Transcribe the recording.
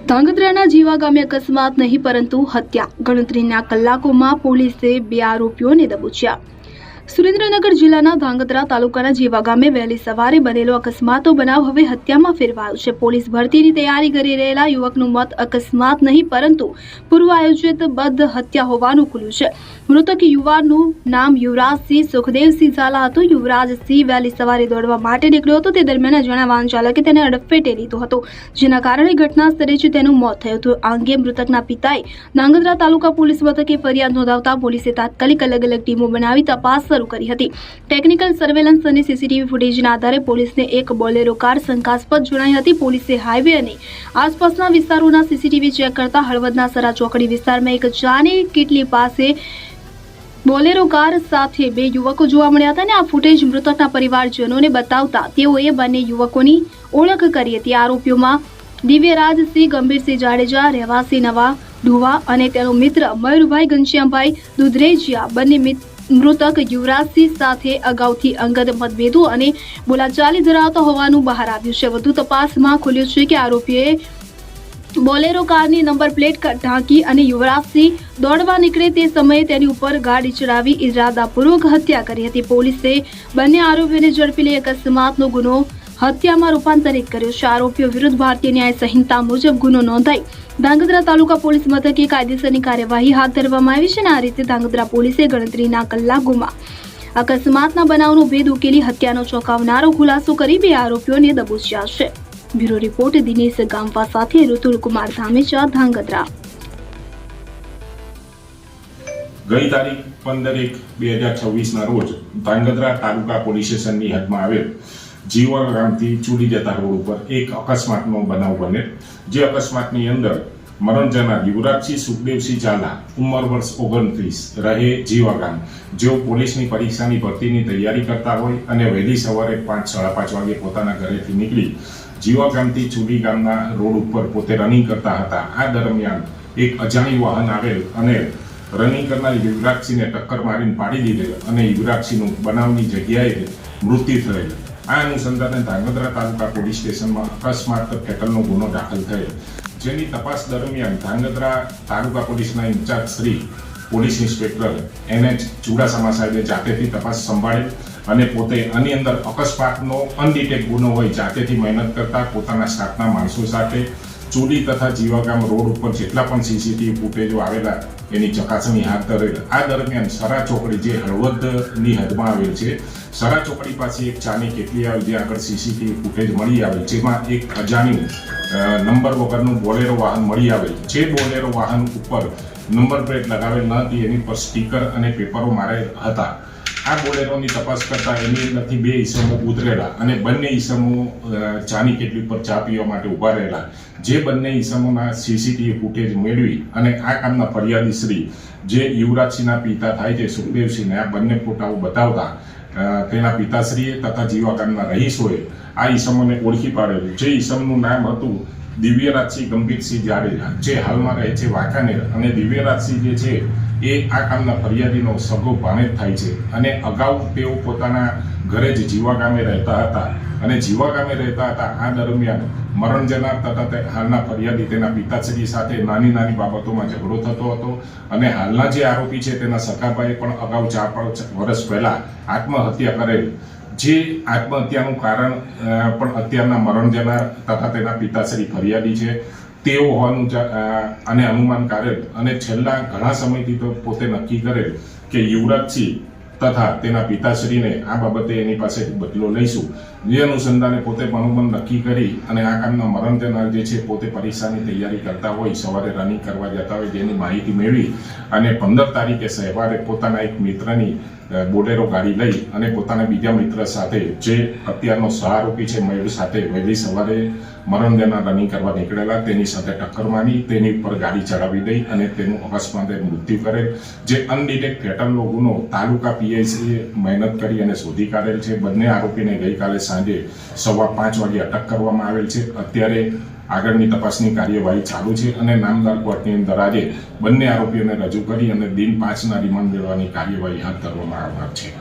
ધાંગધ્રાના જીવા ગામે અકસ્માત નહીં પરંતુ હત્યા. ગણતરીના કલાકોમાં પોલીસે 2 આરોપીઓને દબોચ્યા. સુરેન્દ્રનગર જિલ્લાના ધાંગધ્રા તાલુકાના જીવા ગામે વહેલી સવારે બનેલો અકસ્માતનો બનાવ હવે હત્યામાં ફેરવાયો છે. પોલીસ ભરતીની તૈયારી કરી રહેલા યુવકનું મોત અકસ્માત નહીં પરંતુ પૂર્વ આયોજિત બદ્ધ હત્યા હોવાનું ખુલ્યું છે. મૃતક યુવાનનું નામ યુવરાજસિંહ સુખદેવસિંહ ઝાલા હતું. યુવરાજસિંહ વહેલી સવારે દોડવા માટે નીકળ્યો હતો. તે દરમિયાન અજાણ્યા વાહન ચાલકે તેને અડફેટે લીધો હતો, જેના કારણે ઘટના સ્થળે જ તેનું મોત થયું હતું. આ અંગે મૃતકના પિતાએ ધાંગધ્રા તાલુકા પોલીસ મથકે ફરિયાદ નોંધાવતા પોલીસે તાત્કાલિક અલગ અલગ ટીમો બનાવી તપાસ શરૂ કરી હતી. ટેકનિકલ સર્વેલન્સ અને સીસીટીવી ફૂટેજના આધારે પોલીસને એક બોલેરો કાર શંકાસ્પદ જણાઈ હતી. પોલીસે હાઈવે અને આસપાસના વિસ્તારોના સીસીટીવી ચેક કરતા હળવદના સરા ચોકડી વિસ્તારમાં એક ચાની કીટલી પાસે બોલેરો કાર સાથે 2 યુવકો જોવા મળ્યા હતા અને આ ફૂટેજ મૃતકના પરિવારજનોને બતાવતા તેઓએ બંને યુવકોની ઓળખ કરી હતી. આરોપીઓમાં દિવ્યરાજસિંહ ગંભીરસિંહ જાડેજા રહેવાસી નવા ઢુવા અને તેનો મિત્ર મયુરભાઈ ઘનશ્યામભાઈ દુધરેજિયા. બંને મૃતક યુવરાજસિંહ સાથે અગાઉથી અંગત મતભેદો અને બોલાચાલી ધરાવતા હોવાનું બહાર આવ્યું છે. વધુ તપાસમાં ખુલ્યું છે કે આરોપીએ બોલેરો કારની નંબર પ્લેટ ઢાંકી અને યુવરાજસિંહ દોડવા નીકળે તે સમયે તેની ઉપર ગાડી ચડાવી ઇરાદાપૂર્વક હત્યા કરી હતી. પોલીસે બંને આરોપીઓને ઝડપી લઈ અકસ્માતનો ગુનો હત્યામાં રૂપાંતરિત કર્યો છે. આરોપીઓ વિરુદ્ધ ભારતીય ન્યાય સંહિતા મુજબ ગુનો નોંધાઈ ધાંગધ્રા તાલુકા પોલીસ મથકે કાયદેસરની કાર્યવાહી હાથ ધરવામાં આવી છે. આ રીતે ધાંગધ્રા પોલીસે ગણતરીના કલાકોમાં અકસ્માતના બનાવનો ભેદ ઉકેલી હત્યાનો ચોંકાવનારો ખુલાસો કરી 2 આરોપીઓને દબોચ્યા છે. બ્યુરો રિપોર્ટ દિનેશ ગામવા સાથે ઋતુલ કુમાર ધામેચા, ધાંગધ્રા. ગઈ તારીખ 15/1/2026 ના રોજ ધાંગધ્રા તાલુકા પોલીસ સ્ટેશનની હદમાં આવેલ જીવા ગામથી ચૂડી જતા રોડ ઉપર એક અકસ્માતનો બનાવ બને. જે અકસ્માતની અંદર મરણ જનાર યુવરાજસિંહ સુખદેવસિંહ ઝાલા, ઉંમર વર્ષ 29, રહે જીવા ગામ, જેઓ પોલીસની પરીક્ષાની ભરતીની તૈયારી કરતા હોય અને વહેલી સવારે 5-5:30 વાગે પોતાના ઘરેથી નીકળી જીવા ગામથી ચૂડી ગામના રોડ ઉપર પોતે રનિંગ કરતા હતા. આ દરમિયાન એક અજાણી વાહન આવેલ અને રનિંગ કરનાર યુવરાજસિંહને ટક્કર મારીને પાડી દીધેલ અને યુવરાજસિંહનું બનાવની જગ્યાએ મૃત્યુ થયેલ. આ અનુસંધાને ધાંગધ્રા તાલુકા પોલીસ સ્ટેશનમાં અકસ્માત ફેટલનો ગુનો દાખલ થયેલ, જેની તપાસ દરમિયાન ધાંગધ્રા તાલુકા પોલીસના incharge Shri police inspector NH Chudasama સાહેબે જાતેથી તપાસ સંભાળેલ અને પોતે આની અંદર અકસ્માતનો અનડિટેક ગુનો હોય જાતેથી મહેનત કરતા પોતાના સ્ટાફના માણસો સાથે ચૂડી તથા જીવાગામ રોડ ઉપર જેટલા પણ સીસીટીવી ફૂટેજો આવેલા એની ચકાસણી હાથ ધરેલ. આ દરમિયાન સરા ચોકડી જે હળવદની હદમાં આવેલ છે, સરા ચોકડી પાસે એક ચાની કેટલી આવે જે આગળ સીસીટીવી ફૂટેજ મળી આવેલ, જેમાં એક અજાણ્યું નંબર વગરનું બોલેરો વાહન મળી આવેલ. જે બોલેરો વાહન ઉપર નંબર પ્લેટ લગાવેલ ન હતી, એની પર સ્ટીકર અને પેપરો મારેલ હતા. આ બોલેરોની તપાસ કરતા એની અંદરથી 2 ઈસમો ઉતરેલા અને બંને ઈસમો ચાની કેટલી પર ચા પીવા માટે ઉભા રહેલા. જે બંને ઈસમોના સીસીટીવી ફૂટેજ મેળવી અને આ કામના ફરિયાદી શ્રી જે યુવરાજસિંહના પિતા થાય છે સુખદેવસિંહને આ બંને ફોટાઓ બતાવતા તેના પિતાશ્રીએ તથા જીવા ગામના રહીશોએ આ ઈસમોને ઓળખી પાડેલું. જે ઈસમનું નામ હતું દિવ્યરાજસિંહ ગંભીરસિંહ જાડેજા, જે હાલમાં રહે છે વાંકાનેર, અને દિવ્યરાજસિંહ જે છે એ આ કામના ફરિયાદીનો સગો ભાણેજ થાય છે અને અગાઉ તેઓ પોતાના ઘરે જ જીવા ગામે રહેતા હતા અને જીવા ગામે રહેતા હતા. આ દરમિયાન મરણ જનાર તથા હાલના ફરિયાદી તેના પિતાશ્રી સાથે નાની બાબતોમાં ઝઘડો થતો હતો અને હાલના જે આરોપી છે તેના સગાભાઈએ પણ અગાઉ 4 વર્ષ પહેલા આત્મહત્યા કરેલ. જે આત્મહત્યાનું કારણ પણ અત્યારના મરણ જનાર તથા તેના પિતાશ્રી ફરિયાદી છે તેઓ હોવાનું અને અનુમાન કરેલ અને છેલ્લા ઘણા સમયથી તો પોતે નક્કી કરેલ કે યુવરાજસિંહ તથા તેના પિતાશ્રીને આ બાબતે એની પાસે બદલો લઈશું. જે અનુસંધાને પોતે મનોમન નક્કી કરી અને આ કામના મરણ જનાર જે છે પોતે પરીક્ષાની તૈયારી કરતા હોય, સવારે રનિંગ કરવા જતા હોય, જેની માહિતી મેળવી અને 15 તારીખે સવારે પોતાના એક મિત્રની બોલેરો ગાડી લઈ અને પોતાના બીજા મિત્ર સાથે જે અત્યારનો સહારોપી છે મયુર સાથે વહેલી સવારે મરણ જનાર રનિંગ કરવા નીકળેલા તેની સાથે ટક્કર મારી તેની ઉપર ગાડી ચડાવી દઈ અને તેનું અકસ્માતે મૃત્યુ કરેલ. જે અનડિટેક ફેટલનો ગુનો તાલુકા PICએ મહેનત કરી અને શોધી કાઢેલ છે. બંને આરોપીને ગઈકાલે સાંજે 5:15 વાગે અટક કરવામાં આવેલ છે. અત્યારે આગળની તપાસની કાર્યવાહી ચાલુ છે અને નામદાર કોર્ટની અંદર આજે બંને આરોપીઓને રજૂ કરી અને દિન 5ના રિમાન્ડ મેળવવાની કાર્યવાહી હાથ ધરવામાં આવનાર છે.